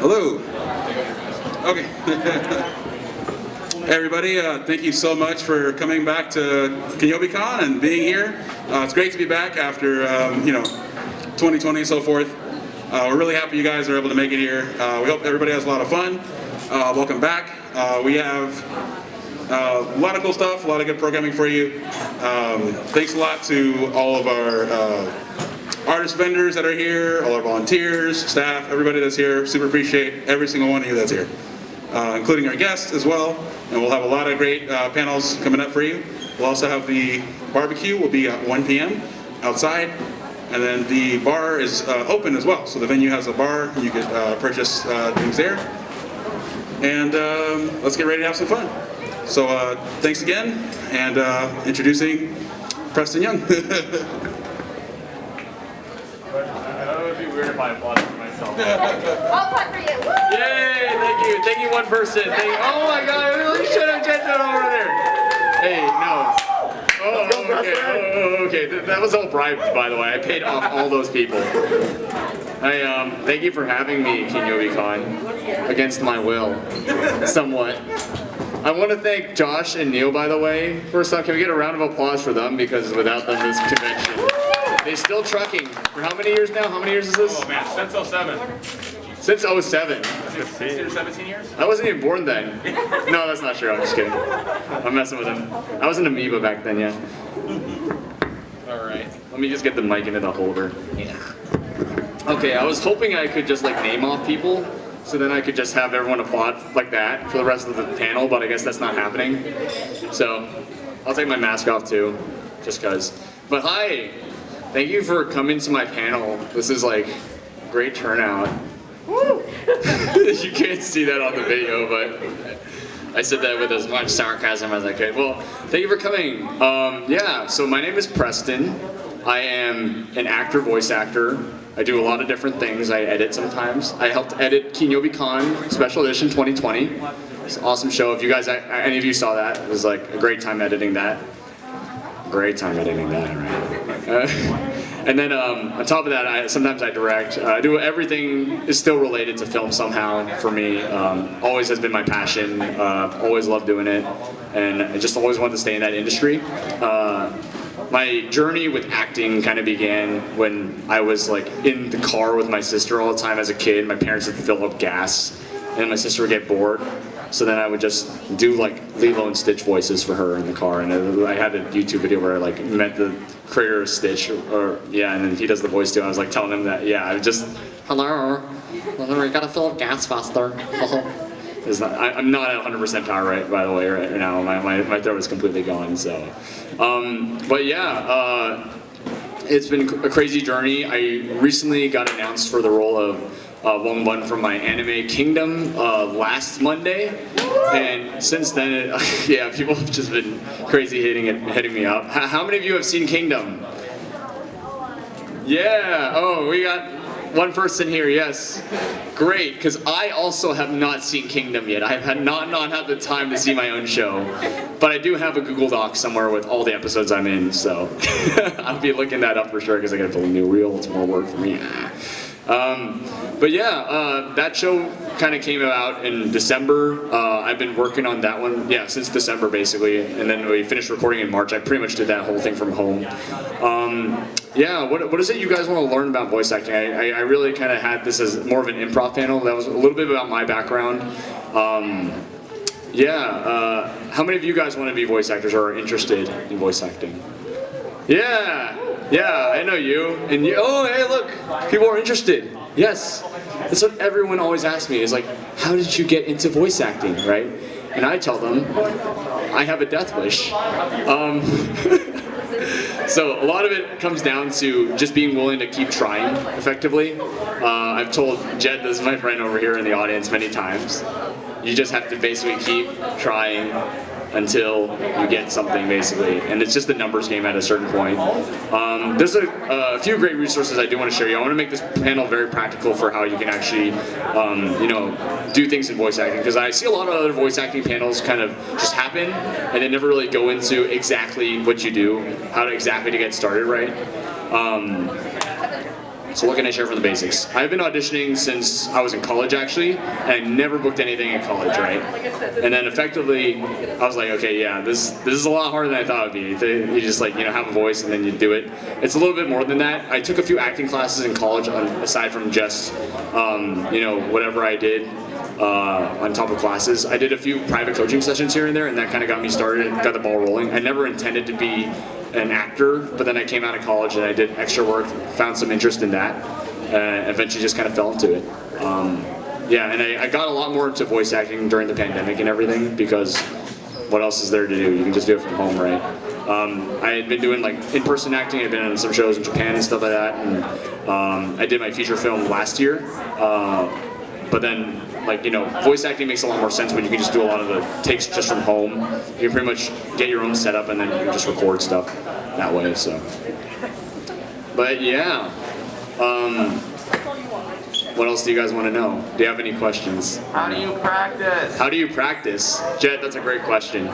Hello. Okay. Hey everybody, thank you so much for coming back to Kinyoobi Con and being here. It's great to be back after 2020 and so forth. We're really happy you guys are able to make it here. We hope everybody has a lot of fun. Welcome back. We have a lot of cool stuff, a lot of good programming for you. Thanks a lot to all of our artist vendors that are here, all our volunteers, staff, everybody that's here. Super appreciate every single one of you that's here, including our guests as well. And we'll have a lot of great panels coming up for you. We'll also have the barbecue will be at 1 p.m. outside. And then the bar is open as well. So the venue has a bar. You could purchase things there. And let's get ready to have some fun. So thanks again. And introducing Preston Yeung. It would be weird if I applauded for myself. I'll clap for you. Woo! Yay! Thank you. Thank you, one person. Oh my God! I really should have checked that over there. Hey, no. Oh, okay. Oh, okay. That was all bribed, by the way. I paid off all those people. Thank you for having me, Kinyoobi Con, against my will, somewhat. I want to thank Josh and Neil, by the way. First off, can we get a round of applause for them, because without them, this convention. They're still trucking. For how many years now? How many years is this? Oh man, since 07. Since 07. 16 or 17 years? I wasn't even born then. No, that's not true. I'm just kidding. I'm messing with him. I was an amoeba back then, yeah. Alright. Let me just get the mic into the holder. Yeah. Okay, I was hoping I could just like name off people, so then I could just have everyone applaud like that for the rest of the panel, but I guess that's not happening. So, I'll take my mask off too, just cause. But hi! Thank you for coming to my panel. This is like great turnout. Woo! You can't see that on the video, but I said that with as much sarcasm as I could. Well, thank you for coming. Yeah, so my name is Preston. I am an actor, voice actor. I do a lot of different things. I edit sometimes. I helped edit Kinyoobi Con Special Edition 2020. It's an awesome show. If you guys, any of you saw that, it was like a great time editing that. Great time editing that, right? And then on top of that, sometimes I direct. I do everything is still related to film somehow for me. Always has been my passion. Always loved doing it, and I just always wanted to stay in that industry. My journey with acting kind of began when I was like in the car with my sister all the time as a kid. My parents would fill up gas, and my sister would get bored. So then I would just do like Lilo and Stitch voices for her in the car, and I had a YouTube video where I like met the creator of Stitch, or yeah, and then he does the voice too. I was like telling him that, yeah, I just, hello, you gotta fill up gas faster. I'm not at 100% power right, by the way, right now. My throat is completely gone. So, but yeah, it's been a crazy journey. I recently got announced for the role of Wolverine from my anime Kingdom last Monday, and since then, yeah, people have just been crazy hitting me up. How many of you have seen Kingdom? Yeah. Oh, we got one person here. Yes. Great, because I also have not seen Kingdom yet. I have not had the time to see my own show, but I do have a Google Doc somewhere with all the episodes I'm in. So I'll be looking that up for sure, because I got to build a new reel. It's more work for me. But yeah, that show kind of came out in December. I've been working on that one, yeah, since December basically, and then we finished recording in March. I pretty much did that whole thing from home. Yeah, what is it you guys want to learn about voice acting? I really kind of had this as more of an improv panel. That was a little bit about my background. Yeah, how many of you guys want to be voice actors or are interested in voice acting? Yeah. Yeah, I know you. And you, oh, hey, look, people are interested. Yes. That's what everyone always asks me, is like, how did you get into voice acting, right? And I tell them, I have a death wish. So a lot of it comes down to just being willing to keep trying effectively. I've told Jed, this is my friend over here in the audience, many times. You just have to basically keep trying until you get something, basically, and it's just a numbers game at a certain point. There's a few great resources I do want to show you. I want to make this panel very practical for how you can actually, do things in voice acting, because I see a lot of other voice acting panels kind of just happen, and they never really go into exactly what you do, how to exactly to get started right. So what can I share from the basics? I've been auditioning since I was in college actually, and I never booked anything in college, right? And then effectively, I was like, okay, yeah, this is a lot harder than I thought it would be. You just like, have a voice and then you do it. It's a little bit more than that. I took a few acting classes in college aside from just, whatever I did on top of classes. I did a few private coaching sessions here and there, and that kind of got me started, got the ball rolling. I never intended to be an actor, but then I came out of college and I did extra work, found some interest in that, and eventually just kind of fell into it. And I got a lot more into voice acting during the pandemic and everything, because what else is there to do? You can just do it from home, right? I had been doing like in-person acting. I'd been on some shows in Japan and stuff like that, and I did my feature film last year. But then, voice acting makes a lot more sense when you can just do a lot of the takes just from home. You can pretty much get your own setup and then you can just record stuff that way. So, but yeah. What else do you guys want to know? Do you have any questions? How do you practice? How do you practice? Jet, that's a great question.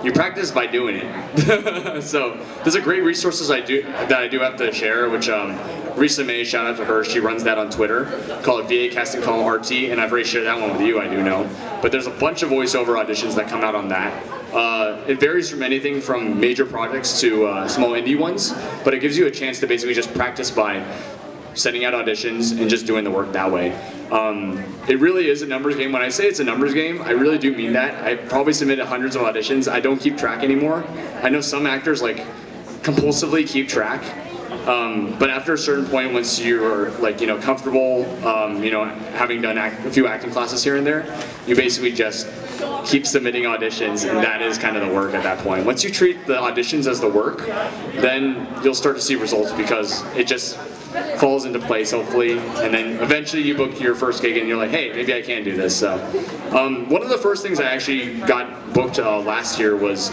You practice by doing it. So there's a great resources that I do have to share, which Risa May, shout out to her, she runs that on Twitter, called VA Casting Call RT, and I've already shared that one with you, I do know. But there's a bunch of voiceover auditions that come out on that. It varies from anything from major projects to small indie ones, but it gives you a chance to basically just practice by sending out auditions and just doing the work that way. It really is a numbers game. When I say it's a numbers game, I really do mean that. I probably submitted hundreds of auditions. I don't keep track anymore. I know some actors compulsively keep track. But after a certain point, once you're comfortable, having done a few acting classes here and there, you basically just keep submitting auditions, and that is kind of the work at that point. Once you treat the auditions as the work, then you'll start to see results, because it just falls into place, hopefully, and then eventually you book your first gig and you're like, hey, maybe I can do this. So, one of the first things I actually got booked last year was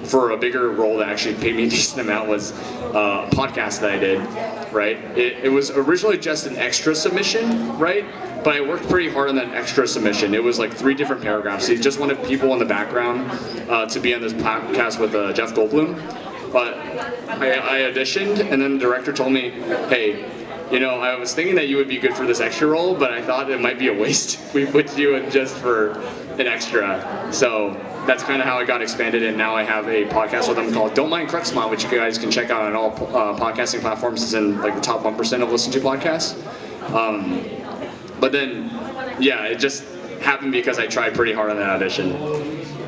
for a bigger role that actually paid me a decent amount, was a podcast that I did, right? It was originally just an extra submission, right? But I worked pretty hard on that extra submission. It was like 3 different paragraphs. He just wanted people in the background to be on this podcast with Jeff Goldblum. But I auditioned, and then the director told me, hey, I was thinking that you would be good for this extra role, but I thought it might be a waste if we put you in just for an extra. So that's kind of how I got expanded, and now I have a podcast with them called Don't Mind Quirks, which you guys can check out on all podcasting platforms. It's in the top 1% of listened to podcasts. But then, yeah, it just happened because I tried pretty hard on that audition.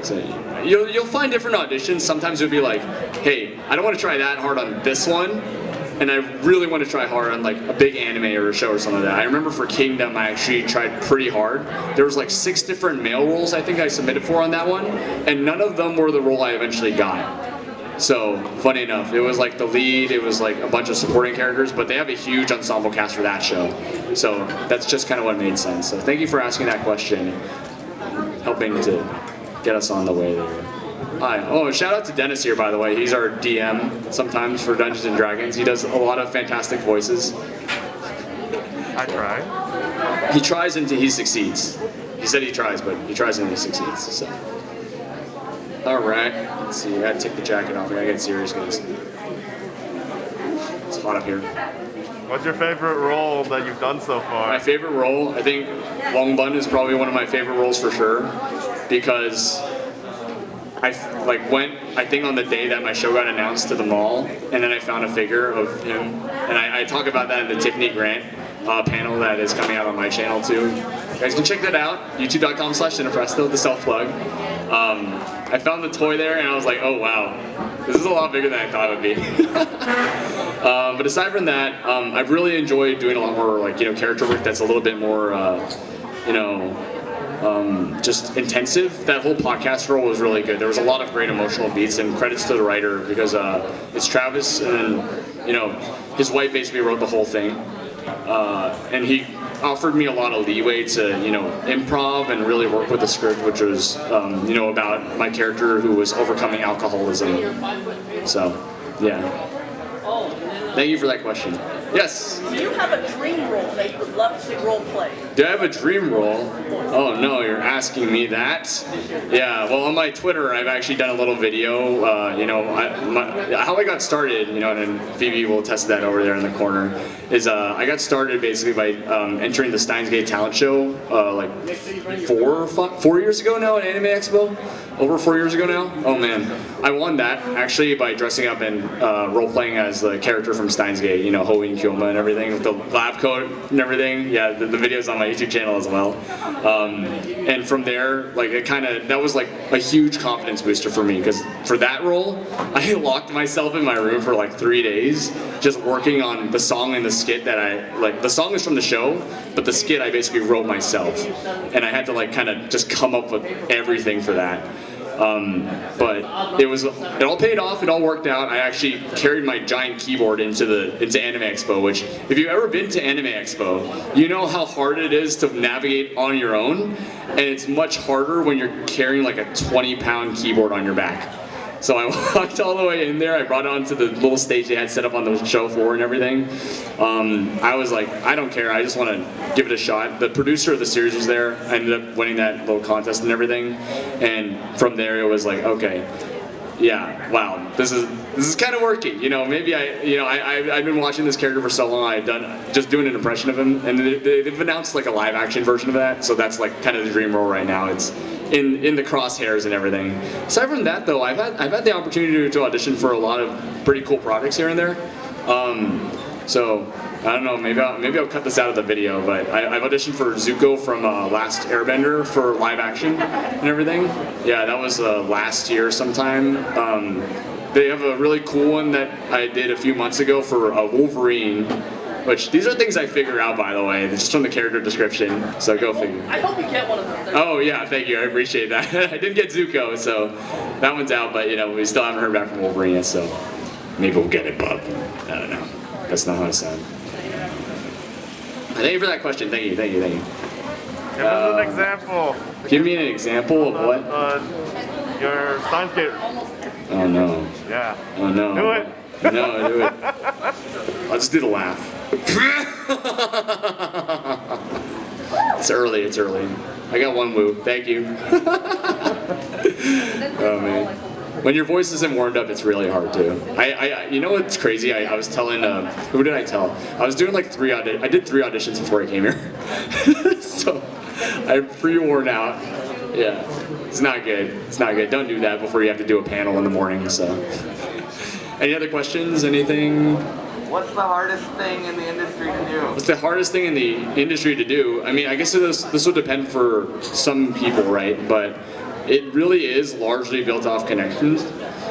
So you'll find different auditions. Sometimes it'll be like, hey, I don't want to try that hard on this one, and I really want to try hard on a big anime or a show or something like that. I remember for Kingdom, I actually tried pretty hard. There was 6 different male roles I think I submitted for on that one, and none of them were the role I eventually got. So, funny enough, it was the lead, it was a bunch of supporting characters, but they have a huge ensemble cast for that show. So that's just kind of what made sense. So thank you for asking that question, helping to get us on the way there. Hi. Oh, shout out to Dennis here, by the way. He's our DM sometimes for Dungeons and Dragons. He does a lot of fantastic voices. I try. He tries until he succeeds. He said he tries, but he tries until he succeeds. So. All right. Let's see. I gotta take the jacket off. I gotta get serious, guys. It's hot up here. What's your favorite role that you've done so far? My favorite role, I think Long Bun is probably one of my favorite roles for sure, because I went, I think on the day that my show got announced, to the mall, and then I found a figure of him, and I talk about that in the Tiffany Grant panel that is coming out on my channel too. You guys can check that out, youtube.com/Presto, the self-plug. I found the toy there and I was like, oh wow, this is a lot bigger than I thought it would be. But aside from that, I've really enjoyed doing a lot more character work that's a little bit more, just intensive. That whole podcast role was really good. There was a lot of great emotional beats, and credits to the writer, because it's Travis, and his wife basically wrote the whole thing, and he offered me a lot of leeway to improv and really work with the script, which was about my character who was overcoming alcoholism. So yeah, thank you for that question. Yes. Do you have a dream role that you would love to role play? Do I have a dream role? Oh no, you're asking me that? Yeah, well on my Twitter I've actually done a little video, you know, how I got started, you know, and Phoebe will test that over there in the corner, is I got started basically by entering the Steins Gate talent show like 4 years ago now at Anime Expo. Over 4 years ago now? Oh man. I won that actually by dressing up and role-playing as the character from Steins Gate, you know, Hoey and Kyoma and everything, with the lab coat and everything. Yeah, the video's on my YouTube channel as well. And from there, like that was like a huge confidence booster for me, because for that role, I locked myself in my room for like 3 days, just working on the song and the skit that the song is from the show, but the skit I basically wrote myself. And I had to like kind of just come up with everything for that. But it all paid off, it all worked out. I actually carried my giant keyboard into Anime Expo, which if you've ever been to Anime Expo, you know how hard it is to navigate on your own, and it's much harder when you're carrying like a 20-pound keyboard on your back. So I walked all the way in there, I brought it onto the little stage they had set up on the show floor and everything. I was like, I don't care, I just want to give it a shot. The producer of the series was there, I ended up winning that little contest and everything. And from there it was like, okay, yeah, wow, this is kind of working. You know, maybe I've been watching this character for so long, I've done just doing an impression of him, and they've announced like a live action version of that, so that's like kind of the dream role right now. It's in the crosshairs and everything. Aside from that though, I've had the opportunity to audition for a lot of pretty cool projects here and there. So I don't know, maybe I'll cut this out of the video, but I've auditioned for Zuko from Last Airbender for live action and everything. Yeah, that was last year sometime. They have a really cool one that I did a few months ago for Wolverine, which these are things I figure out, by the way, just from the character description, so go figure. I hope you get one of them. Oh yeah, thank you, I appreciate that. I did get Zuko, so that one's out, but you know, we still haven't heard back from Wolverine yet, so maybe we'll get it, bub. I don't know. That's not how it sounds. Thank you for that question, thank you. Give us an example. Give me an example of what? Your Steins Gate. Oh no. Yeah. Oh no. Do it. No, do it. I'll just do the laugh. It's early. I got one woo. Thank you. Oh man. When your voice isn't warmed up, it's really hard too. You know what's crazy? I was telling, who did I tell? I was doing like I did 3 auditions before I came here. So I'm pretty worn out. Yeah, it's not good. It's not good. Don't do that before you have to do a panel in the morning, so. Any other questions? Anything? What's the hardest thing in the industry to do? What's the hardest thing in the industry to do? I mean, I guess this will depend for some people, right? But it really is largely built off connections.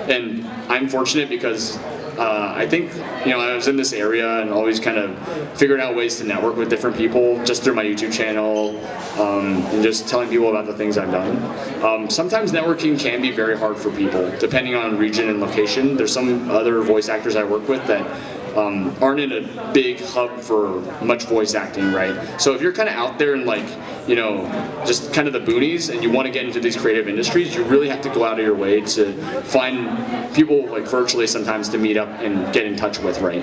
And I'm fortunate because I think, you know, I was in this area and always kind of figured out ways to network with different people just through my YouTube channel and just telling people about the things I've done. Sometimes networking can be very hard for people, depending on region and location. There's some other voice actors I work with that aren't in a big hub for much voice acting, right? So if you're kind of out there in like, you know, just kind of the boonies and you want to get into these creative industries, you really have to go out of your way to find people like virtually sometimes to meet up and get in touch with, right?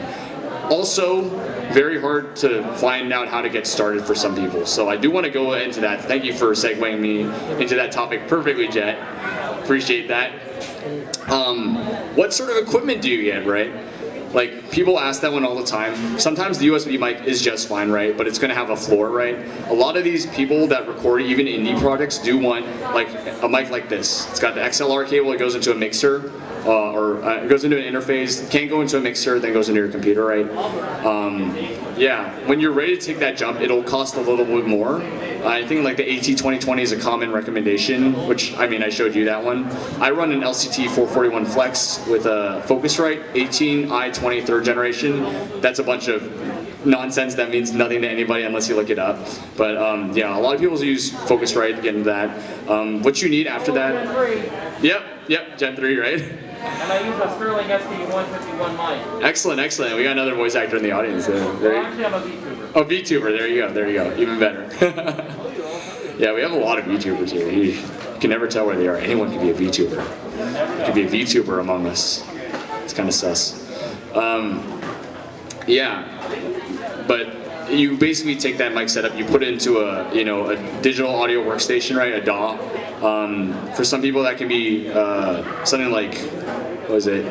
Also, very hard to find out how to get started for some people. So I do want to go into that. Thank you for segueing me into that topic perfectly, Jet. Appreciate that. What sort of equipment do you get, right? Like, people ask that one all the time. Sometimes the USB mic is just fine, right? But it's gonna have a floor, right? A lot of these people that record even indie projects do want like a mic like this. It's got the XLR cable, it goes into a mixer, it goes into an interface, can't go into a mixer, then goes into your computer, right? Yeah, when you're ready to take that jump, it'll cost a little bit more. I think like the AT2020 is a common recommendation, which, I mean, I showed you that one. I run an LCT 441 Flex with a Focusrite 18i20 3rd generation. That's a bunch of nonsense that means nothing to anybody unless you look it up. But yeah, a lot of people use Focusrite to get into that. What you need after that? Yep, Gen 3, right? And I use a Sterling SD151 mic. Excellent. We got another voice actor in the audience. Actually, I'm a VTuber. Oh, VTuber, there you go, even better. Yeah, we have a lot of VTubers here. You can never tell where they are. Anyone can be a VTuber. There could be a VTuber among us. It's kind of sus. Yeah. but you basically take that mic setup, you put it into a a digital audio workstation, right? A DAW. For some people, that can be something like, what is it?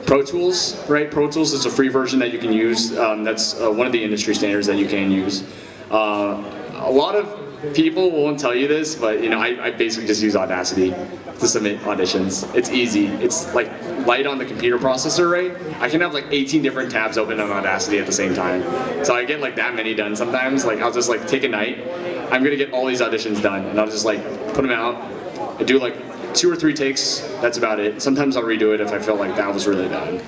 Pro Tools, right? Pro Tools is a free version that you can use. That's one of the industry standards that you can use. A lot of people won't tell you this, but I basically just use Audacity to submit auditions. It's easy. It's like light on the computer processor, right? I can have like 18 different tabs open on Audacity at the same time. So I get like that many done sometimes. Like I'll just like take a night. I'm gonna get all these auditions done, and I'll just like put them out. I do like 2 or 3 takes. That's about it. Sometimes I'll redo it if I feel like that was really bad,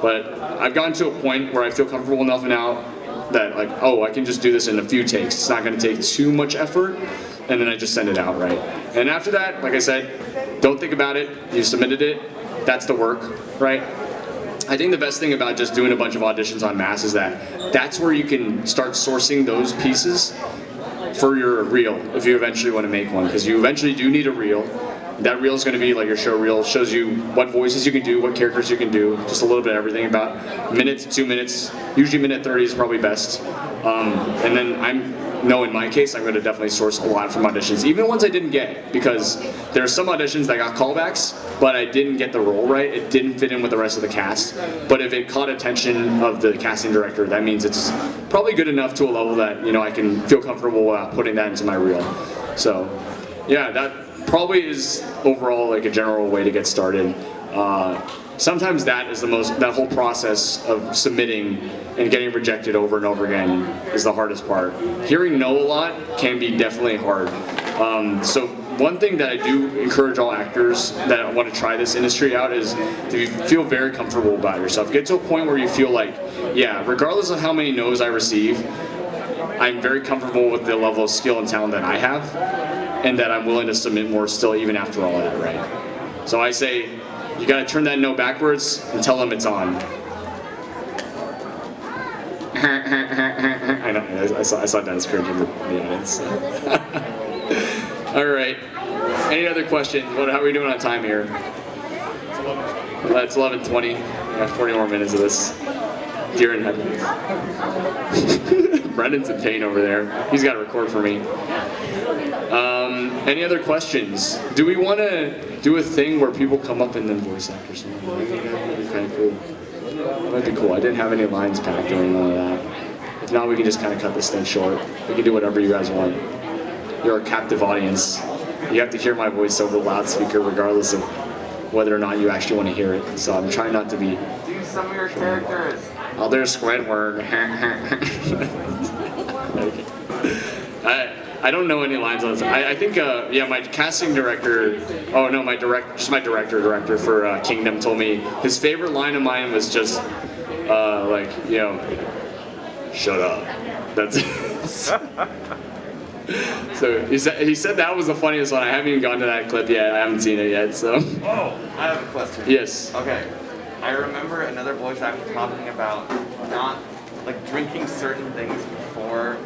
But I've gotten to a point where I feel comfortable enough now that like, oh, I can just do this in a few takes. It's not going to take too much effort, and then I just send it out, right? And after that, like I said, don't think about it. You submitted it. That's the work, right? I think the best thing about just doing a bunch of auditions en masse is that that's where you can start sourcing those pieces for your reel if you eventually want to make one, because you eventually do need a reel. That reel is going to be like your show reel. It shows you what voices you can do, what characters you can do, just a little bit of everything, about a minute to 2 minutes. Usually minute 30 is probably best. And then in my case, I'm going to definitely source a lot from auditions, even ones I didn't get, because there are some auditions that got callbacks, but I didn't get the role right. It didn't fit in with the rest of the cast. But if it caught attention of the casting director, that means it's probably good enough to a level that I can feel comfortable putting that into my reel. So, yeah, that probably is overall like a general way to get started. Sometimes that is that whole process of submitting and getting rejected over and over again is the hardest part. Hearing no a lot can be definitely hard. So one thing that I do encourage all actors that want to try this industry out is to feel very comfortable about yourself. Get to a point where you feel like, yeah, regardless of how many no's I receive, I'm very comfortable with the level of skill and talent that I have, and that I'm willing to submit more still even after all that, right? So I say, you gotta turn that no backwards and tell them it's on. I know, I saw Dennis cringe in the audience. All right, any other questions? How are we doing on time here? It's 11:20, we have 40 more minutes of this. Deer in headlights. Brendan's in pain over there. He's got to record for me. Any other questions? Do we want to do a thing where people come up and then voice act or something? I think that would be kind of cool. That might be cool. I didn't have any lines packed or anything like that. If not, we can just kind of cut this thing short. We can do whatever you guys want. You're a captive audience. You have to hear my voice over the loudspeaker regardless of whether or not you actually want to hear it. So I'm trying not to be... Do some of your characters. Oh, there's Squidward. I don't know any lines on this. I think, yeah, my casting director, oh no, my director for Kingdom told me his favorite line of mine was just, like, shut up. That's it. So he said that was the funniest one. I haven't even gone to that clip yet. I haven't seen it yet, so. Oh, I have a question. Yes. Okay. I remember another voice actor talking about not, like, drinking certain things before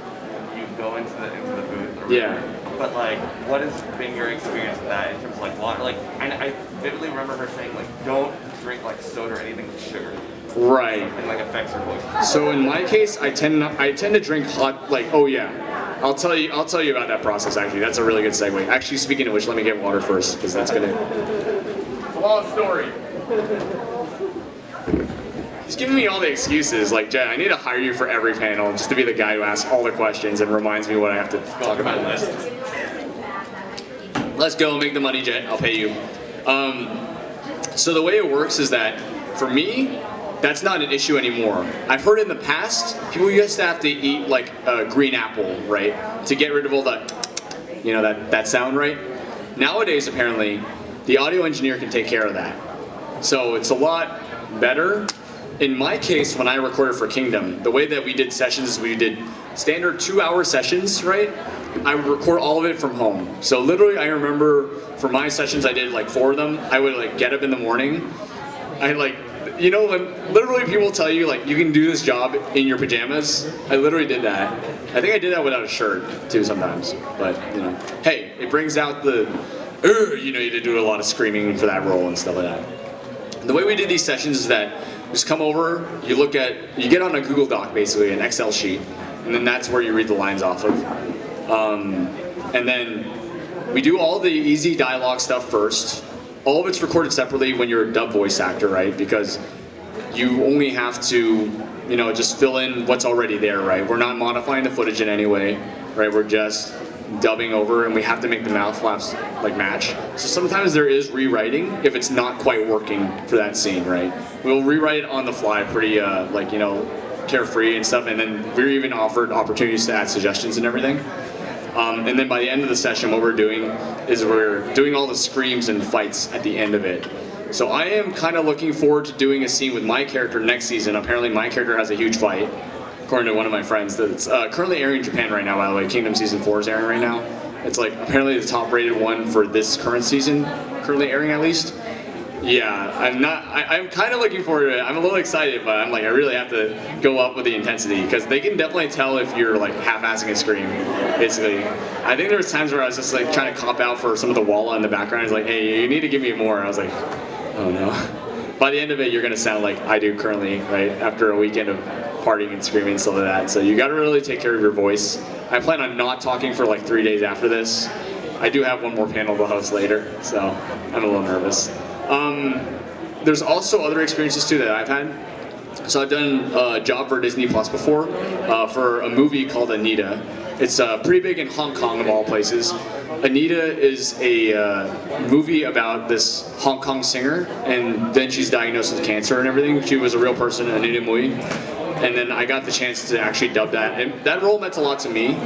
you go into the booth or whatever. Yeah. But, like, what has been your experience with that in terms of, like, water? Like, I vividly remember her saying, like, don't drink, like, soda or anything with sugar. Right. Something, like, affects her voice. So in my case, I tend to drink hot, like, oh yeah. I'll tell you about that process, actually. That's a really good segue. Actually, speaking of which, let me get water first, because that's gonna... It's a long story. He's giving me all the excuses. Like, Jen, I need to hire you for every panel just to be the guy who asks all the questions and reminds me what I have to talk about. Let's go, make the money, Jet. I'll pay you. So the way it works is that, for me, that's not an issue anymore. I've heard in the past, people used to have to eat like a green apple, right? To get rid of all that, that sound, right? Nowadays, apparently, the audio engineer can take care of that. So it's a lot better. In my case, when I recorded for Kingdom, the way that we did sessions is we did standard 2-hour sessions, right? I would record all of it from home. So literally, I remember for my sessions, I did like 4 of them. I would like get up in the morning. When literally people tell you like you can do this job in your pajamas, I literally did that. I think I did that without a shirt too sometimes. But hey, it brings out the, you had to do a lot of screaming for that role and stuff like that. The way we did these sessions is that Just come over, you get on a Google Doc basically, an Excel sheet, and then that's where you read the lines off of. And then we do all the easy dialogue stuff first. All of it's recorded separately when you're a dub voice actor, right? Because you only have to, just fill in what's already there, right? We're not modifying the footage in any way, right? We're just dubbing over, and we have to make the mouth flaps match. So sometimes there is rewriting if it's not quite working for that scene, right? We'll rewrite it on the fly, pretty carefree and stuff, and then we're even offered opportunities to add suggestions and everything. And then by the end of the session, what we're doing is we're doing all the screams and fights at the end of it. So I am kind of looking forward to doing a scene with my character next season. Apparently my character has a huge fight, according to one of my friends. That's currently airing in Japan right now, by the way. Kingdom Season 4 is airing right now. It's apparently the top rated one for this current season, currently airing at least. Yeah, I'm kind of looking forward to it. I'm a little excited, but I really have to go up with the intensity, because they can definitely tell if you're half-assing a scream, basically. I think there was times where I was just trying to cop out for some of the walla in the background. He's like, hey, you need to give me more. I was like, oh no. By the end of it, you're gonna sound like I do currently, right? After a weekend of partying and screaming and stuff like that. So you gotta really take care of your voice. I plan on not talking for 3 days after this. I do have one more panel to host later, so I'm a little nervous. There's also other experiences too that I've had. So I've done a job for Disney Plus before, for a movie called Anita. It's pretty big in Hong Kong of all places. Anita is a movie about this Hong Kong singer, and then she's diagnosed with cancer and everything. She was a real person, Anita Mui. And then I got the chance to actually dub that. And that role meant a lot to me,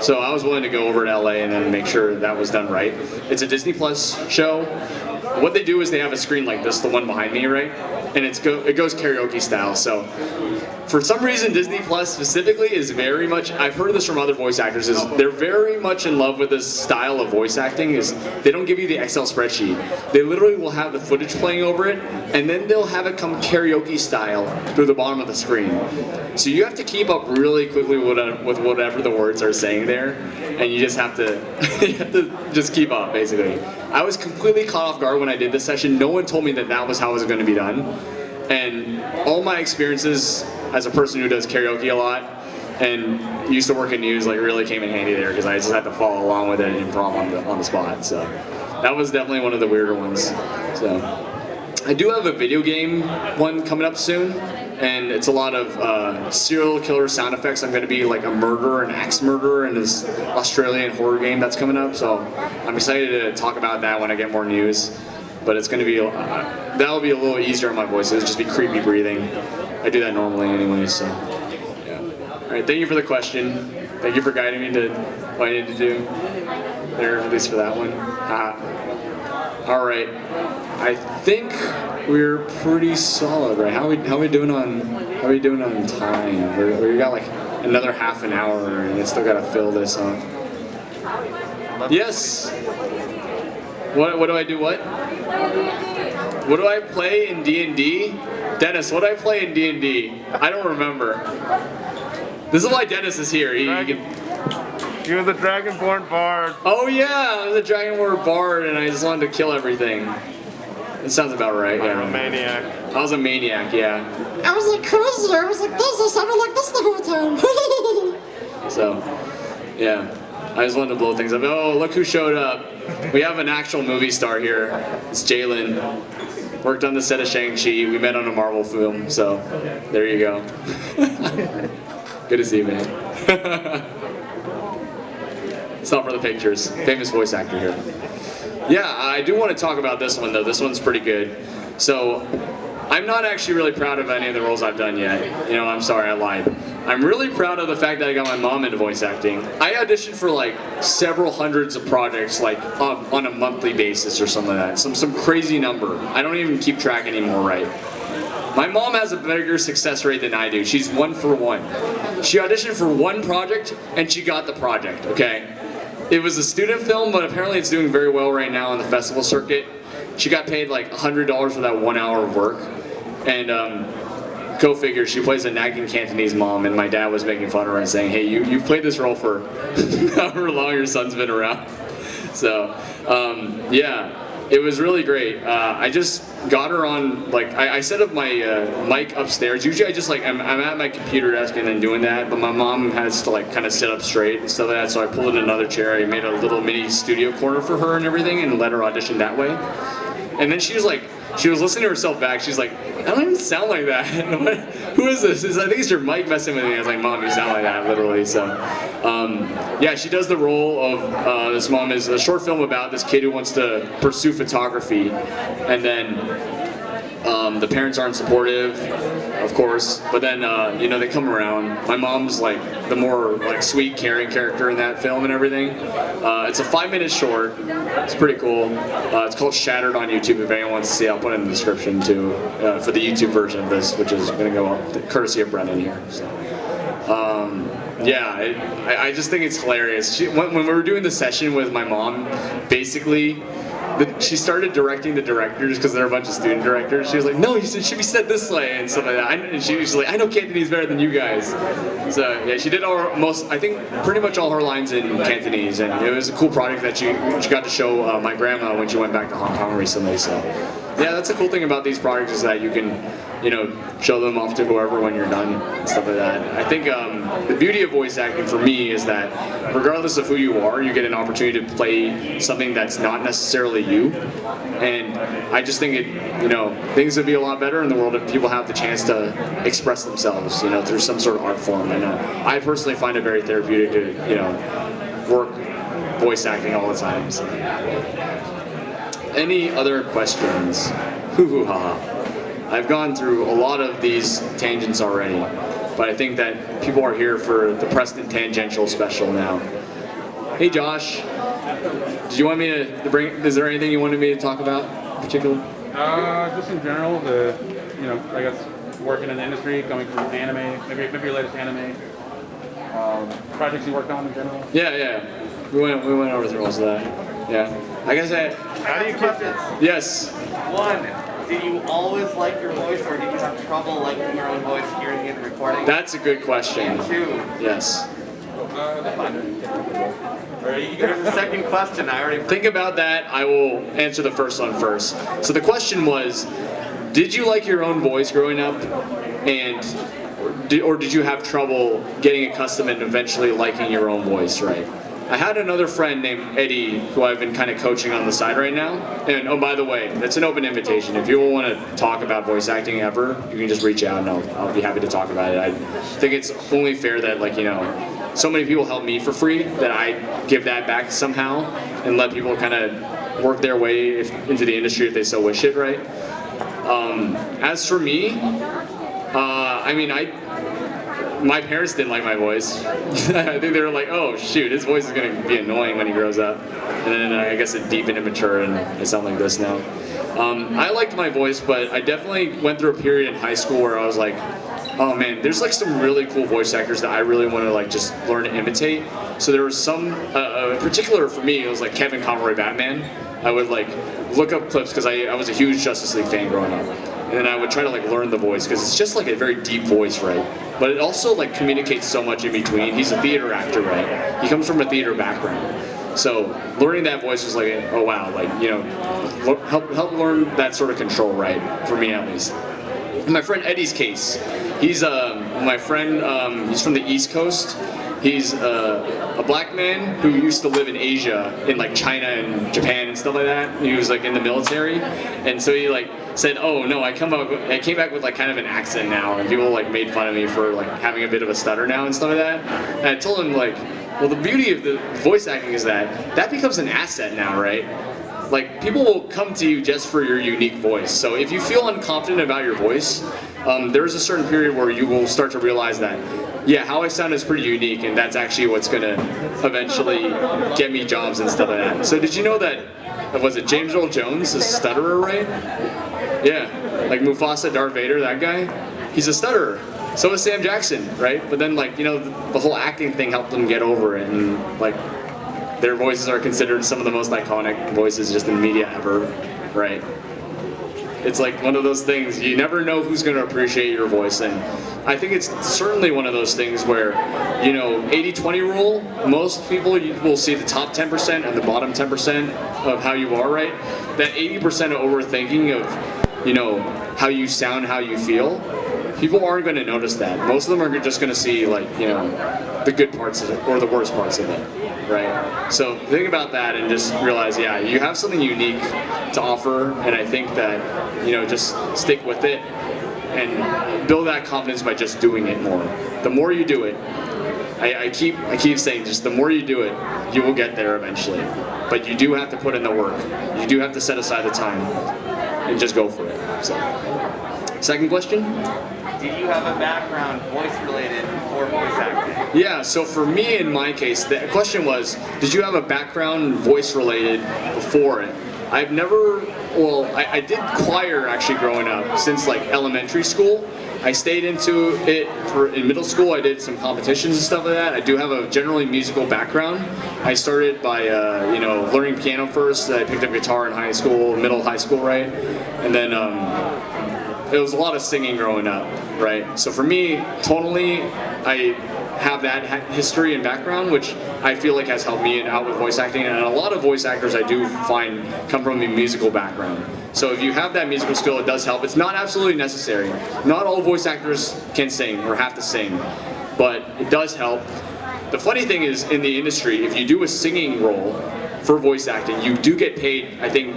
so I was willing to go over to LA and then make sure that was done right. It's a Disney Plus show. What they do is they have a screen like this, the one behind me, right? And it goes karaoke style. So for some reason, Disney Plus specifically is very much, I've heard this from other voice actors, is they're very much in love with this style of voice acting. Is they don't give you the Excel spreadsheet. They literally will have the footage playing over it, and then they'll have it come karaoke style through the bottom of the screen. So you have to keep up really quickly with whatever the words are saying there, and you just have to, just keep up, basically. I was completely caught off guard when I did this session. No one told me that was how it was going to be done. And all my experiences as a person who does karaoke a lot and used to work in news really came in handy there, because I just had to follow along with it and improv on the spot. So that was definitely one of the weirder ones. So I do have a video game one coming up soon, and it's a lot of serial killer sound effects. I'm going to be a murderer, an axe murderer in this Australian horror game that's coming up. So I'm excited to talk about that when I get more news. But it's going to be, that'll be a little easier on my voice. It'll just be creepy breathing. I do that normally anyway, so yeah. All right, thank you for the question. Thank you for guiding me to what I need to do there, at least for that one. All right, I think we're pretty solid, right? How are we doing on time? We got another half an hour, and I still got to fill this up. Yes. What do I do? What do I play in D&D? Dennis, what do I play in D&D? I don't remember. This is why Dennis is here. He was a Dragonborn bard. Oh yeah, I was a Dragonborn bard, and I just wanted to kill everything. That sounds about right. I'm a maniac. I was a maniac, yeah. I was crazy. I was like this. I sounded like this the whole time. So, yeah. I just wanted to blow things up. Oh, look who showed up. We have an actual movie star here. It's Jalen. Worked on the set of Shang-Chi. We met on a Marvel film, so there you go. Good to see you, man. It's not for the pictures. Famous voice actor here. Yeah, I do want to talk about this one, though. This one's pretty good. So, I'm not actually really proud of any of the roles I've done yet. I'm sorry, I lied. I'm really proud of the fact that I got my mom into voice acting. I auditioned for several hundreds of projects on a monthly basis or something like that. Some crazy number. I don't even keep track anymore, right? My mom has a bigger success rate than I do. She's 1 for 1. She auditioned for one project and she got the project, okay? It was a student film, but apparently it's doing very well right now on the festival circuit. She got paid $100 for that 1 hour of work. And go figure, she plays a nagging Cantonese mom, and my dad was making fun of her and saying, hey, you've played this role for however long your son's been around. So, yeah, it was really great. I just got her on, like, I set up my mic upstairs. Usually I just like, I'm at my computer desk and then doing that, but my mom has to like kind of sit up straight and stuff like that, so I pulled in another chair. I made a little mini studio corner for her and everything and let her audition that way. And then she was listening to herself back. She's like, I don't even sound like that. Who is this? I think it's your mic messing with me. I was like, Mom, you sound like that, literally. So, yeah, she does the role of this mom is a short film about this kid who wants to pursue photography, and then the parents aren't supportive, of course. But then you know, they come around. My mom's like the more like sweet, caring character in that film and everything. It's a 5-minute short. It's pretty cool. It's called Shattered on YouTube. If anyone wants to see, I'll put it in the description too for the YouTube version of this, which is going to go up courtesy of Brendan here. So, yeah, I just think it's hilarious. When we were doing the session with my mom, basically, she started directing the directors because they're a bunch of student directors. She was like, no, it should be said this way and stuff like that. And she was like, I know Cantonese better than you guys. So yeah, she did I think pretty much all her lines in Cantonese, and it was a cool project that she got to show my grandma when she went back to Hong Kong recently. So yeah, that's the cool thing about these projects is that you can, you know, show them off to whoever when you're done and stuff like that. I think the beauty of voice acting for me is that regardless of who you are, you get an opportunity to play something that's not necessarily you. And I just think you know, things would be a lot better in the world if people have the chance to express themselves, you know, through some sort of art form. And I personally find it very therapeutic to, you know, work voice acting all the time. So. Any other questions? Hoo-hoo-ha. I've gone through a lot of these tangents already, but I think that people are here for the Preston Tangential special now. Hey Josh, did you want me to bring, is there anything you wanted me to talk about in particular? Just in general, you know, I guess working in the industry, coming from anime, maybe your latest anime, projects you worked on in general. Yeah. We went over through most of that. Yeah. I guess How do you keep it? Yes. One, did you always like your voice, or did you have trouble liking your own voice, hearing it, recording? That's a good question. And two. Yes. There's a second question. I already. Think about that. I will answer the first one first. So the question was, did you like your own voice growing up, or did you have trouble getting accustomed and eventually liking your own voice, right? I had another friend named Eddie who I've been kind of coaching on the side right now. And oh, by the way, that's an open invitation. If you want to talk about voice acting ever, you can just reach out and I'll be happy to talk about it. I think it's only fair that, like, you know, so many people help me for free that I give that back somehow and let people kind of work their way into the industry if they so wish it, right? As for me, I mean, my parents didn't like my voice. I think they were like, oh shoot, his voice is going to be annoying when he grows up. And then I guess it deepened and matured and I sound like this now. I liked my voice, but I definitely went through a period in high school where I was like, oh man, there's like some really cool voice actors that I really want to like just learn to imitate. So there was some, in particular for me, it was like Kevin Conroy Batman. I would like look up clips because I was a huge Justice League fan growing up. And then I would try to like learn the voice because it's just like a very deep voice, right? But it also like communicates so much in between. He's a theater actor, right? He comes from a theater background. So learning that voice was like, oh wow, like, you know, help learn that sort of control, right? For me at least. In my friend Eddie's case, he's my friend, he's from the East Coast. He's a black man who used to live in Asia, in like China and Japan and stuff like that. He was like in the military, and so he like said, "Oh no, I came back with like kind of an accent now," and people like made fun of me for like having a bit of a stutter now and stuff like that. And I told him like, well, the beauty of the voice acting is that becomes an asset now, right? Like people will come to you just for your unique voice. So if you feel unconfident about your voice, there's a certain period where you will start to realize that, yeah, how I sound is pretty unique, and that's actually what's gonna eventually get me jobs and stuff like that. So did you know that, was it James Earl Jones, a stutterer, right? Yeah, like Mufasa, Darth Vader, that guy, he's a stutterer. So is Sam Jackson, right? But then like, you know, the whole acting thing helped them get over it, and like, their voices are considered some of the most iconic voices just in media ever, right? It's like one of those things, you never know who's going to appreciate your voice, and I think it's certainly one of those things where, you know, 80-20 rule, most people will see the top 10% and the bottom 10% of how you are, right? That 80% of overthinking of how you sound, how you feel, people aren't going to notice that. Most of them are just going to see like, the good parts of it or the worst parts of it, right? So think about that and just realize, yeah, you have something unique to offer, and I think that, just stick with it and build that confidence by just doing it more. The more you do it, I keep saying, just the more you do it, you will get there eventually. But you do have to put in the work. You do have to set aside the time and just go for it. So, second question? Did you have a background voice related before voice acting? Yeah, so for me, in my case, the question was, did you have a background voice related before it? I've never, I did choir actually growing up since like elementary school. I stayed into it in middle school. I did some competitions and stuff like that. I do have a generally musical background. I started by, learning piano first. I picked up guitar in high school, middle high school, right? And then it was a lot of singing growing up, right? So for me, tonally, I have that history and background, which I feel like has helped me out with voice acting. And a lot of voice actors I do find come from a musical background. So if you have that musical skill, it does help. It's not absolutely necessary. Not all voice actors can sing or have to sing, but it does help. The funny thing is, in the industry, if you do a singing role for voice acting, you do get paid, I think,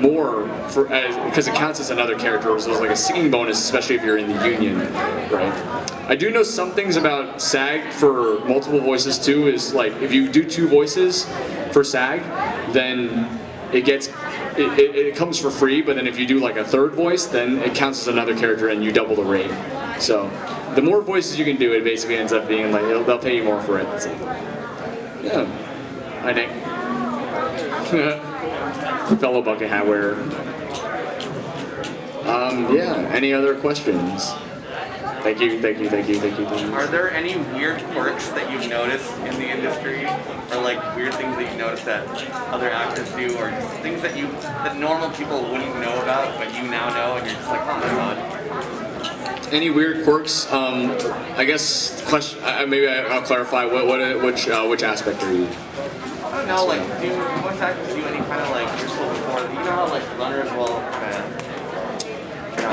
more because it counts as another character. So there's like a singing bonus, especially if you're in the union, right? I do know some things about SAG for multiple voices too. Is like if you do 2 voices for SAG, then it comes for free. But then if you do like a 3rd voice, then it counts as another character and you double the rate. So the more voices you can do, it basically ends up being like they'll pay you more for it. So, yeah, hi Nick. Fellow bucket hat wearer. Yeah, any other questions? Thank you. Are there any weird quirks that you've noticed in the industry? Or like weird things that you noticed that other actors do, or just things that normal people wouldn't know about, but you now know and you're just like, oh my god. Any weird quirks? I guess question. Maybe I'll clarify. Which aspect are you? I don't know. Like, do voice actors do any kind of like ritual before? You know how like runners will.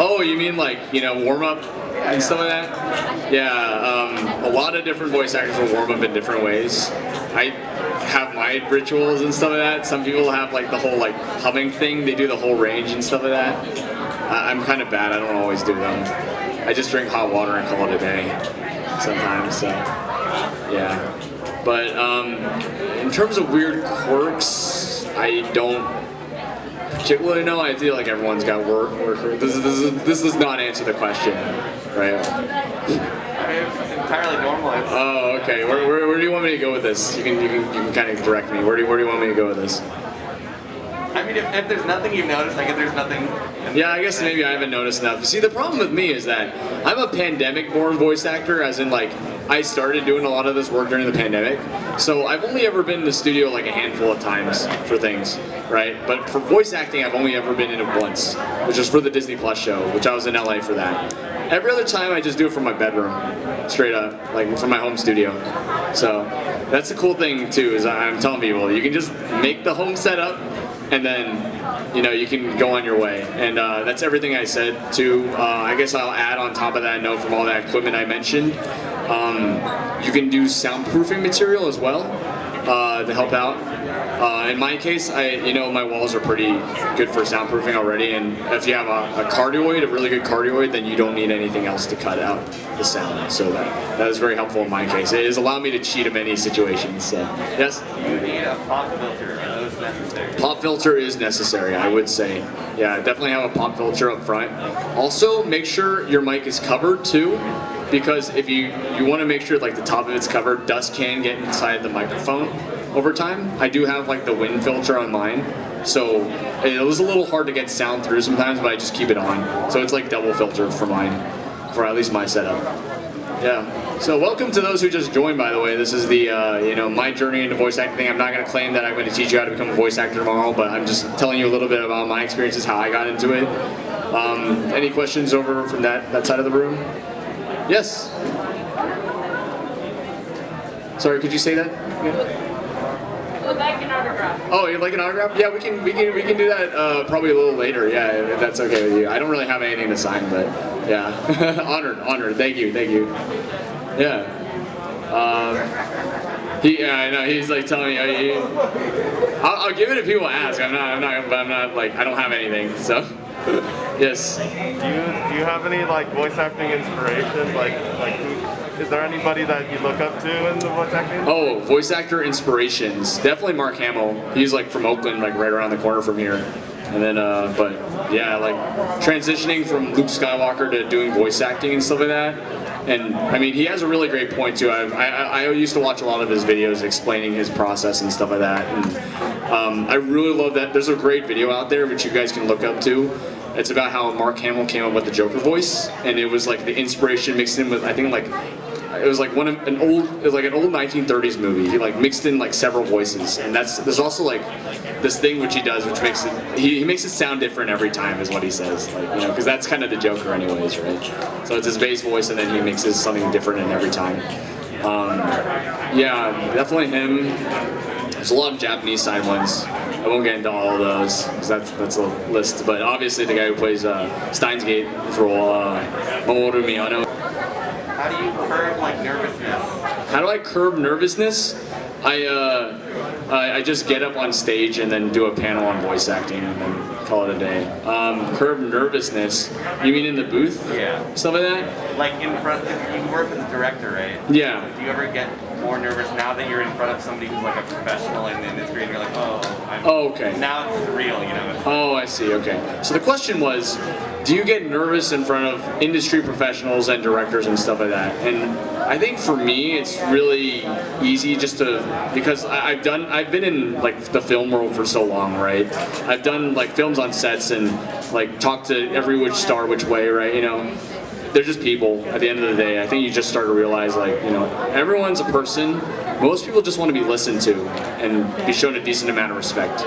Oh, you mean like warm up and stuff like that? Yeah. A lot of different voice actors will warm up in different ways. I have my rituals and stuff like that. Some people have like the whole like humming thing. They do the whole range and stuff like that. I'm kind of bad. I don't always do them. I just drink hot water and call it a day sometimes. So yeah. But in terms of weird quirks, I don't particularly know. I feel like everyone's got work. This does not answer the question, right? I mean, it's entirely normal. Oh, okay. Where do you want me to go with this? You can kind of direct me. Where do you want me to go with this? I mean, if there's nothing you've noticed, I guess there's nothing. Yeah, I guess maybe I haven't noticed enough. See, the problem with me is that I'm a pandemic-born voice actor, as in like I started doing a lot of this work during the pandemic. So I've only ever been in the studio like a handful of times for things, right? But for voice acting, I've only ever been in it once, which was for the Disney Plus show, which I was in LA for that. Every other time, I just do it from my bedroom, straight up, like from my home studio. So that's the cool thing too, is I'm telling people, you can just make the home setup, and then, you can go on your way. And that's everything I said too. I guess I'll add on top of that note from all that equipment I mentioned. You can do soundproofing material as well to help out. In my case, my walls are pretty good for soundproofing already, and if you have a cardioid, a really good cardioid, then you don't need anything else to cut out the sound. So that is very helpful in my case. It has allowed me to cheat in many situations. So yes. You need a pop filter. Are those necessary? Pop filter is necessary, I would say. Yeah, definitely have a pop filter up front. Also, make sure your mic is covered too, because if you want to make sure like the top of it's covered, dust can get inside the microphone over time. I do have like the wind filter on mine, so it was a little hard to get sound through sometimes, but I just keep it on. So it's like double filtered for mine, for at least my setup. Yeah. So welcome to those who just joined, by the way. This is the, my journey into voice acting. I'm not going to claim that I'm going to teach you how to become a voice actor tomorrow, but I'm just telling you a little bit about my experiences, how I got into it. Any questions over from that side of the room? Yes? Sorry, could you say that? Yeah. Well, back in our autograph. Oh, you'd like an autograph? Yeah, we can do that probably a little later. Yeah, if that's okay with you. I don't really have anything to sign, but yeah, honored. Thank you. Yeah. I know. He's like telling me. I'll give it if people ask. I'm not like I don't have anything. So, yes. Do you have any like voice acting inspiration? Like who, is there anybody that you look up to in the voice acting? Oh, voice actor inspirations. Definitely Mark Hamill. He's like from Oakland, like right around the corner from here. And then, but yeah, like transitioning from Luke Skywalker to doing voice acting and stuff like that. And I mean, he has a really great point too. I used to watch a lot of his videos explaining his process and stuff like that. And I really love that. There's a great video out there which you guys can look up to. It's about how Mark Hamill came up with the Joker voice, and it was like the inspiration mixed in with, I think like it was like an old 1930s movie. He like mixed in like several voices, and there's also like this thing which he does, which makes it he makes it sound different every time, is what he says. Like, you know, because that's kind of the Joker, anyways, right? So it's his bass voice, and then he mixes something different in every time. Yeah, definitely him. There's a lot of Japanese side ones. I won't get into all of those because that's a list. But obviously the guy who plays Steins Gate's role, Mamoru Miyano. How do you curb like nervousness? How do I curb nervousness? I just get up on stage and then do a panel on voice acting and then call it a day. Curb nervousness? You mean in the booth? Yeah. Stuff like that? Like in front, you work as a director, right? Yeah. Do you ever get more nervous now that you're in front of somebody who's like a professional in the industry and you're like, okay. Now it's real, you know? Oh, I see, okay. So the question was, do you get nervous in front of industry professionals and directors and stuff like that? And I think for me, it's really easy just to, because I've been in like the film world for so long, right? I've done like films on sets and like talked to every which star which way, right? You know, they're just people at the end of the day. I think you just start to realize, like, you know, everyone's a person. Most people just want to be listened to and be shown a decent amount of respect.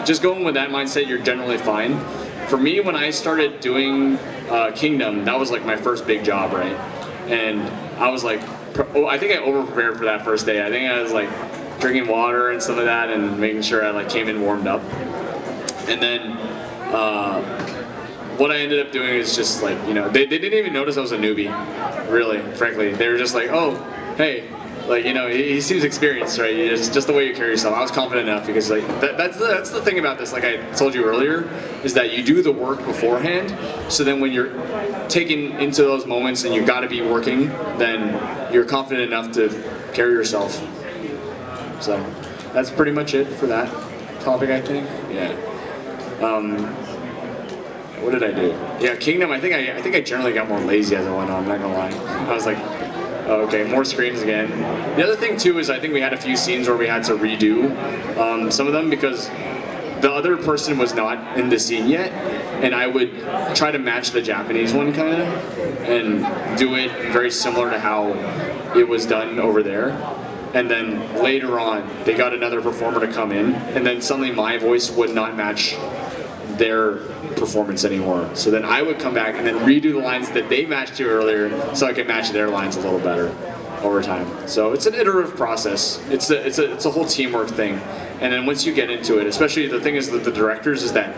Just going with that mindset, you're generally fine. For me, when I started doing Kingdom, that was like my first big job, right? And I was like, I think I over-prepared for that first day. I think I was like drinking water and stuff like that and making sure I like came in warmed up. And then what I ended up doing is just like, you know, they didn't even notice I was a newbie, really, frankly. They were just like, oh, hey, like, you know, he seems experienced, right? Just the way you carry yourself. I was confident enough because like that's the thing about this, like I told you earlier, is that you do the work beforehand, so then when you're taken into those moments and you got to be working, then you're confident enough to carry yourself. So that's pretty much it for that topic, I think. Yeah. What did I do? Yeah, Kingdom. I think I generally got more lazy as I went on. I'm not gonna lie. I was like, oh, okay, more screens again. The other thing too is I think we had a few scenes where we had to redo some of them because the other person was not in the scene yet, and I would try to match the Japanese one kind of, and do it very similar to how it was done over there. And then later on, they got another performer to come in, and then suddenly my voice would not match their performance anymore. So then I would come back and then redo the lines that they matched to earlier, so I could match their lines a little better over time. So it's an iterative process. It's a whole teamwork thing. And then once you get into it, especially the thing is that the directors is that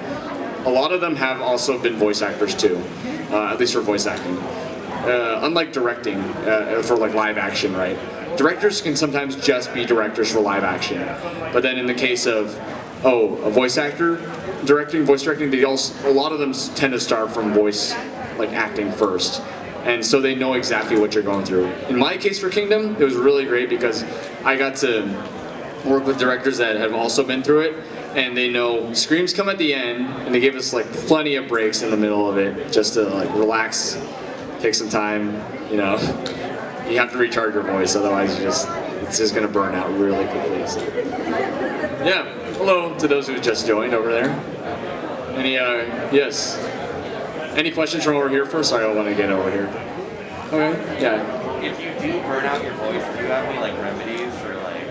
a lot of them have also been voice actors too, at least for voice acting. Unlike directing for like live action, right? Directors can sometimes just be directors for live action, but then in the case of a voice actor voice directing, they also, a lot of them tend to start from voice like acting first, and so they know exactly what you're going through. In my case for Kingdom, it was really great because I got to work with directors that have also been through it, and they know screams come at the end, and they give us like plenty of breaks in the middle of it just to like relax, take some time, you know. You have to recharge your voice, otherwise it's just gonna burn out really quickly. So. Yeah, hello to those who just joined over there. Any, yes. Any questions from over here first? Sorry, I want to get over here. Okay, yeah. If you do burn out your voice, do you have any like remedies or like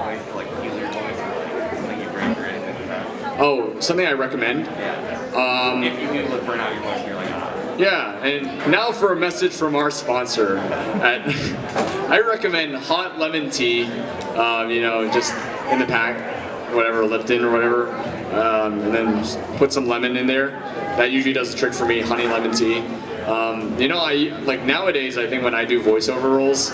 ways to like heal your voice or like something you drink or anything like that? Oh, something I recommend? Yeah. If you do burn out your voice, you're like, yeah, and now for a message from our sponsor. I recommend hot lemon tea, you know, just in the pack. whatever, Lipton or whatever, and then just put some lemon in there. That usually does the trick for me, honey lemon tea. You know, like nowadays, I think when I do voiceover roles,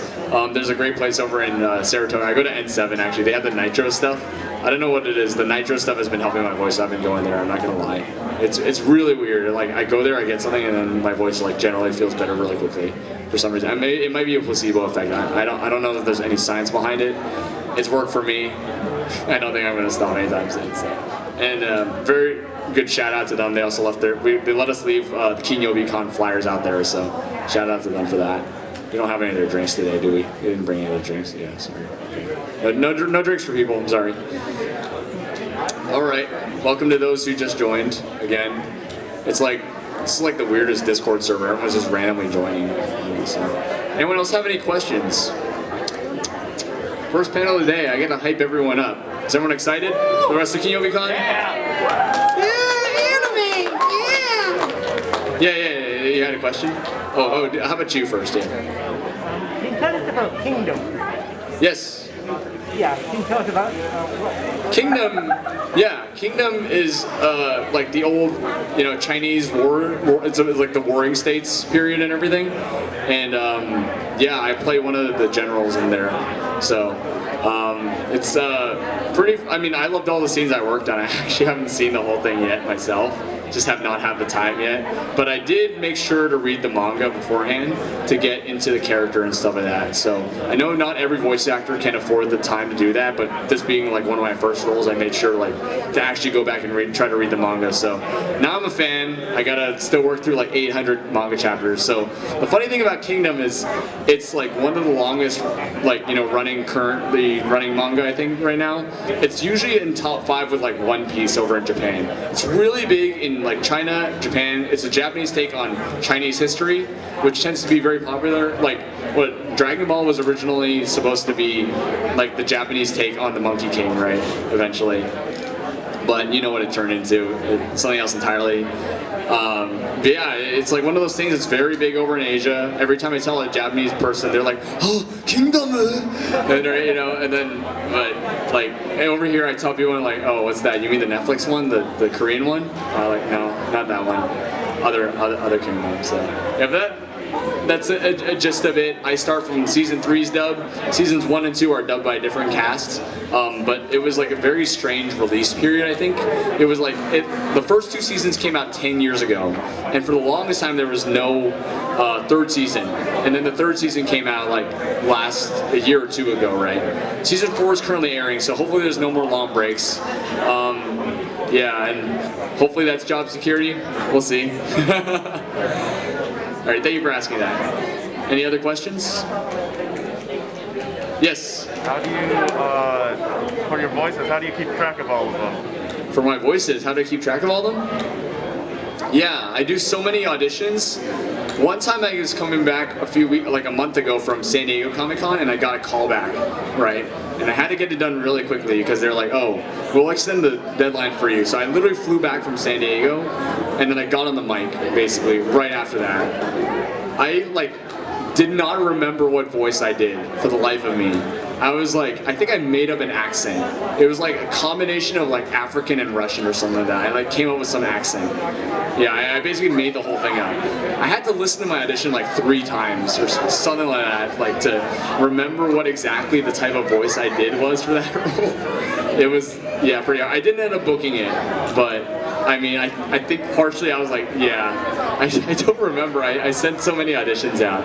there's a great place over in Saratoga. I go to N7 actually. They have the nitro stuff. I don't know what it is. The nitro stuff has been helping my voice. I've been going there. I'm not gonna lie. It's really weird. Like I go there, I get something, and then my voice like generally feels better really quickly for some reason. It might be a placebo effect. I don't know if there's any science behind it. It's worked for me. I don't think I'm gonna stop anytime soon. So. And very good shout out to them. They also left they let us leave the Kinyoobi Con flyers out there. So shout out to them for that. We don't have any of their drinks today, do we? We didn't bring any of their drinks. Yeah, sorry. Okay. No drinks for people. I'm sorry. All right. Welcome to those who just joined. Again, it's like the weirdest Discord server. Everyone's just randomly joining. So. Anyone else have any questions? First panel of the day. I get to hype everyone up. Is everyone excited? The rest of Kinyoobi Con? Anime! Yeah. You had a question? Oh, how about you first? Yeah. Can you tell us about Kingdom? Yes. Yeah, can you tell us about what? Kingdom, yeah, Kingdom is like the old, Chinese war. It's like the warring states period and everything. And yeah, I play one of the generals in there. So it's pretty. I mean, I loved all the scenes I worked on. I actually haven't seen the whole thing yet myself. Just have not had the time yet. But I did make sure to read the manga beforehand to get into the character and stuff like that. So I know not every voice actor can afford the time to do that, but this being like one of my first roles, I made sure like to actually go back and try to read the manga. So now I'm a fan. I gotta still work through like 800 manga chapters. So the funny thing about Kingdom is it's like one of the longest currently running manga I think right now. It's usually in top 5 with like One Piece over in Japan. It's really big in like China, Japan. It's a Japanese take on Chinese history, which tends to be very popular. Like what Dragon Ball was originally supposed to be like the Japanese take on the Monkey King, right? Eventually. But you know what it turned into. It's something else entirely. But yeah, it's like one of those things that's very big over in Asia. Every time I tell a Japanese person, they're like, "Oh, Kingdom!" And then, but like over here, I tell people, I'm like, "Oh, what's that? You mean the Netflix one, the Korean one?" Like, no, not that one. Other Kingdom. So yeah, that's a gist of it. I start from season 3's dub. Seasons 1 and 2 are dubbed by a different cast. But it was like a very strange release period, I think. It was like, the first 2 seasons came out 10 years ago. And for the longest time, there was no 3rd season. And then the 3rd season came out like a year or 2 ago, right? Season 4 is currently airing, so hopefully there's no more long breaks. Yeah, and hopefully that's job security. We'll see. All right, thank you for asking that. Any other questions? Yes? How do you, for your voices, how do you keep track of all of them? For my voices, how do I keep track of all of them? Yeah, I do so many auditions. One time I was coming back a month ago from San Diego Comic-Con and I got a call back, right? And I had to get it done really quickly because they're like, "Oh, we'll extend the deadline for you." So I literally flew back from San Diego and then I got on the mic basically right after that. I did not remember what voice I did for the life of me. I was like, I think I made up an accent. It was like a combination of like African and Russian or something like that. I came up with some accent. Yeah, I basically made the whole thing up. I had to listen to my audition 3 times or something like that, to remember what exactly the type of voice I did was for that role. It was, yeah, pretty hard. I didn't end up booking it, but I mean, I think partially I was like, yeah, I don't remember. I sent so many auditions out.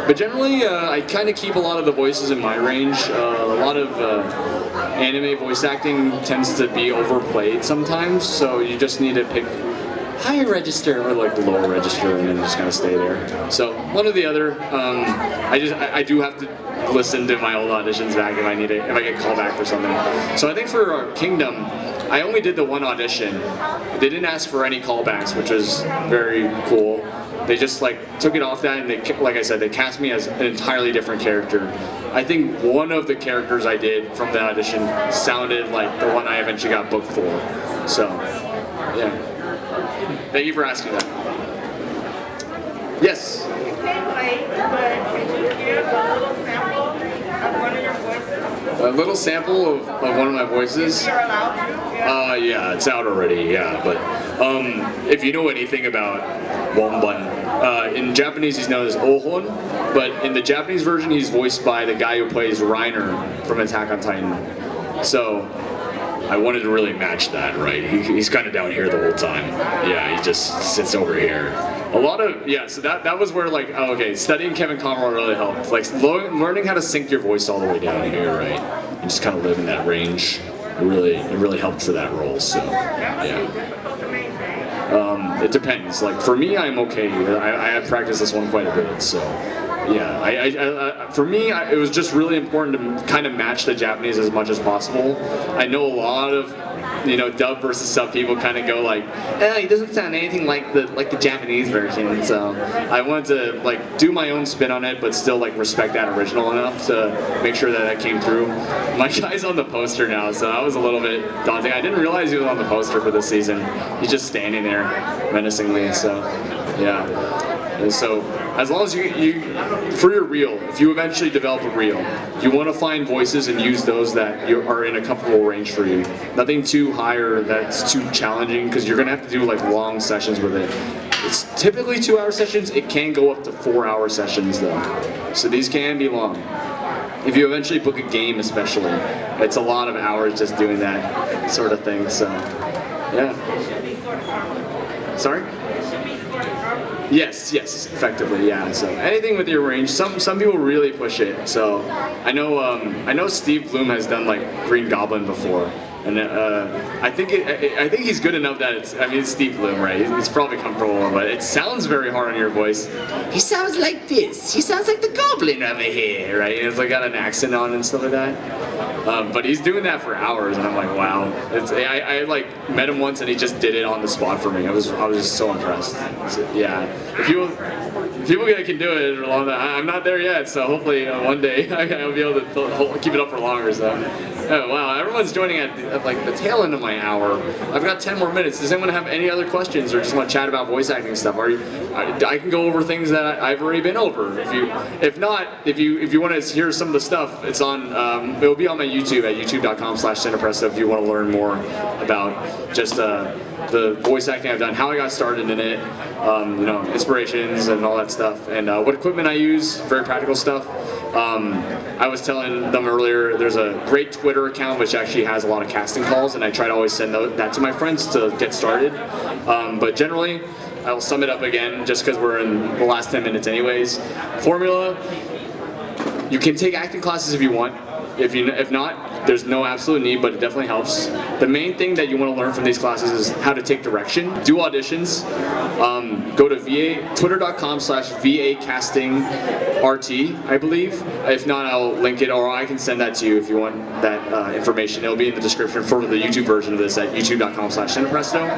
But generally, I kind of keep a lot of the voices in my range. A lot of anime voice acting tends to be overplayed sometimes, so you just need to pick higher register or the lower register and then just kind of stay there. So one or the other. I do have to listen to my old auditions back if I get called back for something. So I think for Kingdom, I only did the 1 audition. They didn't ask for any callbacks, which was very cool. They just took it off that, and like I said, they cast me as an entirely different character. I think one of the characters I did from the audition sounded like the one I eventually got booked for. So, yeah. Thank you for asking that. Yes? Can you give a little sample A little sample of one of my voices. You're allowed to. Yeah, it's out already. Yeah, but if you know anything about Womban, in Japanese he's known as Ohon, but in the Japanese version he's voiced by the guy who plays Reiner from Attack on Titan. So I wanted to really match that, right? He's kind of down here the whole time. Yeah, he just sits over here. A lot of, yeah, so that was where like, oh, okay, studying Kevin Conroy really helped. Like learning how to sync your voice all the way down here, right? And just kind of live in that range. It really helped for that role, so, yeah. It depends. Like, for me, I'm okay. I have practiced this one quite a bit, so, yeah. For me, it was just really important to kind of match the Japanese as much as possible. I know a lot of, dub versus sub people kind of go like, he doesn't sound anything like the Japanese version. So I wanted to like do my own spin on it, but still like respect that original enough to make sure that came through. My guy's on the poster now, so that was a little bit daunting. I didn't realize he was on the poster for this season. He's just standing there menacingly. So yeah. And so, as long as for your reel, if you eventually develop a reel, you want to find voices and use those that are in a comfortable range for you. Nothing too high or that's too challenging, because you're going to have to do like long sessions with it. It's typically 2-hour sessions. It can go up to 4-hour sessions though. So these can be long. If you eventually book a game especially, it's a lot of hours just doing that sort of thing, so yeah. Sorry? Yes, effectively, yeah. So anything with your range, some people really push it. So I know Steve Bloom has done like Green Goblin before, and I think he's good enough that it's Steve Bloom, right? He's probably comfortable, but it sounds very hard on your voice. He sounds like this. He sounds like the Goblin over here, right? And it's like got an accent on and stuff like that. But he's doing that for hours, and I'm like, wow. I like met him once, and he just did it on the spot for me. I was just so impressed. So, yeah, if people can do it, I'm not there yet. So hopefully one day I'll be able to keep it up for longer. So, oh, wow, everyone's joining at like the tail end of my hour. I've got 10 more minutes. Does anyone have any other questions, or just want to chat about voice acting stuff? I can go over things that I've already been over. If you want to hear some of the stuff, it's on. It will be on my YouTube at youtube.com/Cinepresto if you want to learn more about just the voice acting I've done, how I got started in it, inspirations and all that stuff, and what equipment I use, very practical stuff. I was telling them earlier, there's a great Twitter account which actually has a lot of casting calls, and I try to always send that to my friends to get started. But generally, I'll sum it up again just because we're in the last 10 minutes anyways. Formula, you can take acting classes if you want. If not, there's no absolute need, but it definitely helps. The main thing that you want to learn from these classes is how to take direction, do auditions, go to twitter.com/VAcastingRT, I believe. If not, I'll link it, or I can send that to you if you want that information. It'll be in the description for the YouTube version of this at youtube.com/Cinepresto.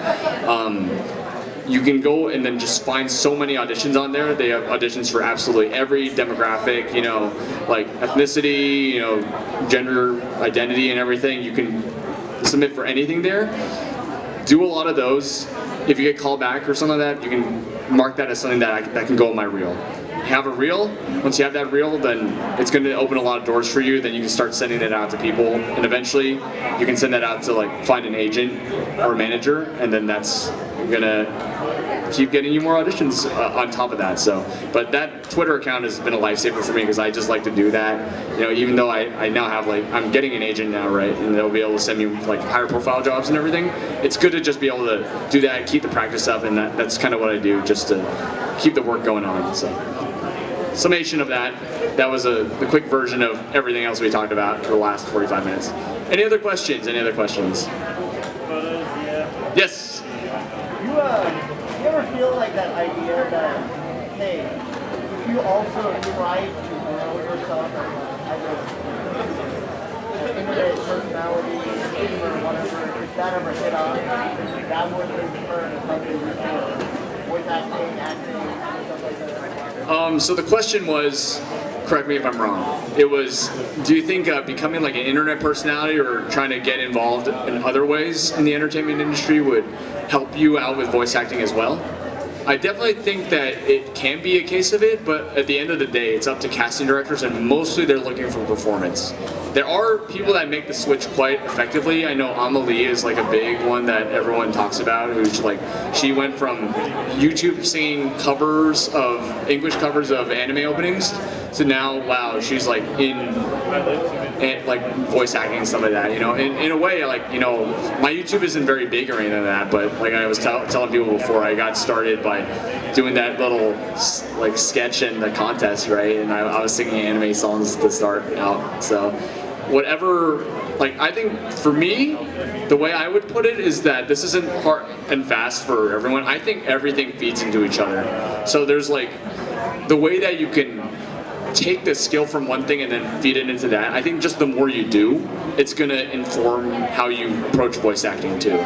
You can go and then just find so many auditions on there. They have auditions for absolutely every demographic, like ethnicity, gender identity and everything. You can submit for anything there. Do a lot of those. If you get called back or something like that, you can mark that as something that can go in my reel. You have a reel. Once you have that reel, then it's going to open a lot of doors for you. Then you can start sending it out to people, and eventually you can send that out to like find an agent or a manager, and then that's gonna keep getting you more auditions on top of that. So, but that Twitter account has been a lifesaver for me because I just like to do that. Even though I now have I'm getting an agent now, right, and they'll be able to send me like higher profile jobs and everything. It's good to just be able to do that, keep the practice up, and that's kind of what I do just to keep the work going on. So, summation of that was the quick version of everything else we talked about for the last 45 minutes. Any other questions? Any other questions? Yes. You ever feel like that idea that, hey, if you also try to grow yourself as an internet personality, streamer, whatever, if that ever hit on, that would in turn help you with your voice acting, stuff like that? So the question was, correct me if I'm wrong, it was, do you think becoming like an internet personality or trying to get involved in other ways in the entertainment industry would help you out with voice acting as well? I definitely think that it can be a case of it, but at the end of the day, it's up to casting directors, and mostly they're looking for performance. There are people that make the switch quite effectively. I know Amelie is like a big one that everyone talks about, who's like, she went from YouTube singing covers of, English covers of anime openings, to now, wow, she's like like voice acting and stuff like that, you know. In a way, like, you know, my YouTube isn't very big or anything like that, but like I was telling people before, I got started by doing that little like sketch in the contest, right? And I was singing anime songs to start out. So whatever, like, I think for me, the way I would put it is that this isn't hard and fast for everyone. I think everything feeds into each other. So there's like the way that you can take the skill from one thing and then feed it into that. I think just the more you do, it's gonna inform how you approach voice acting too.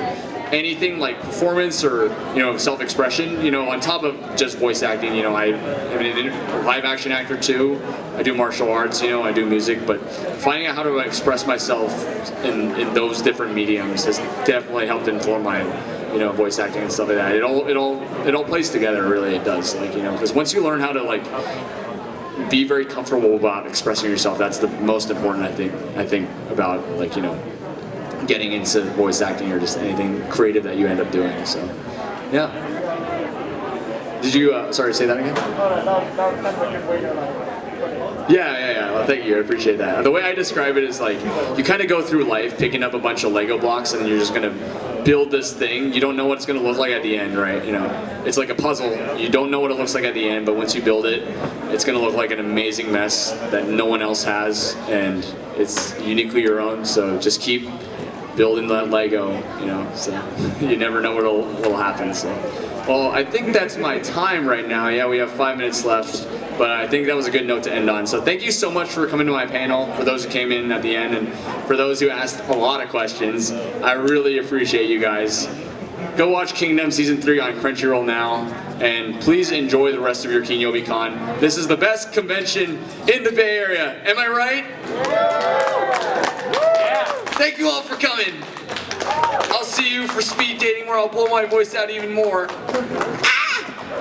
Anything like performance or, you know, self-expression, you know, on top of just voice acting, you know, I'm a live action actor too. I do martial arts, you know, I do music, but finding out how to express myself in those different mediums has definitely helped inform my, you know, voice acting and stuff like that. It all plays together, really. It does, like, you know, because once you learn how to like be very comfortable about expressing yourself, that's the most important, I think about, like, you know, getting into voice acting or just anything creative that you end up doing. So yeah. Did you sorry, say that again? Yeah. Well, thank you. I appreciate that. The way I describe it is like, you kind of go through life picking up a bunch of Lego blocks, and then you're just gonna build this thing. You don't know what it's gonna look like at the end, right? You know, it's like a puzzle. You don't know what it looks like at the end, but once you build it, it's gonna look like an amazing mess that no one else has, and it's uniquely your own. So just keep building that Lego, you know. So you never know what'll happen. So, well, I think that's my time right now. Yeah, we have 5 minutes left. But I think that was a good note to end on. So thank you so much for coming to my panel, for those who came in at the end, and for those who asked a lot of questions. I really appreciate you guys. Go watch Kingdom Season 3 on Crunchyroll now, and please enjoy the rest of your Kinyoobi Con. This is the best convention in the Bay Area. Am I right? Yeah. Thank you all for coming. I'll see you for speed dating, where I'll blow my voice out even more.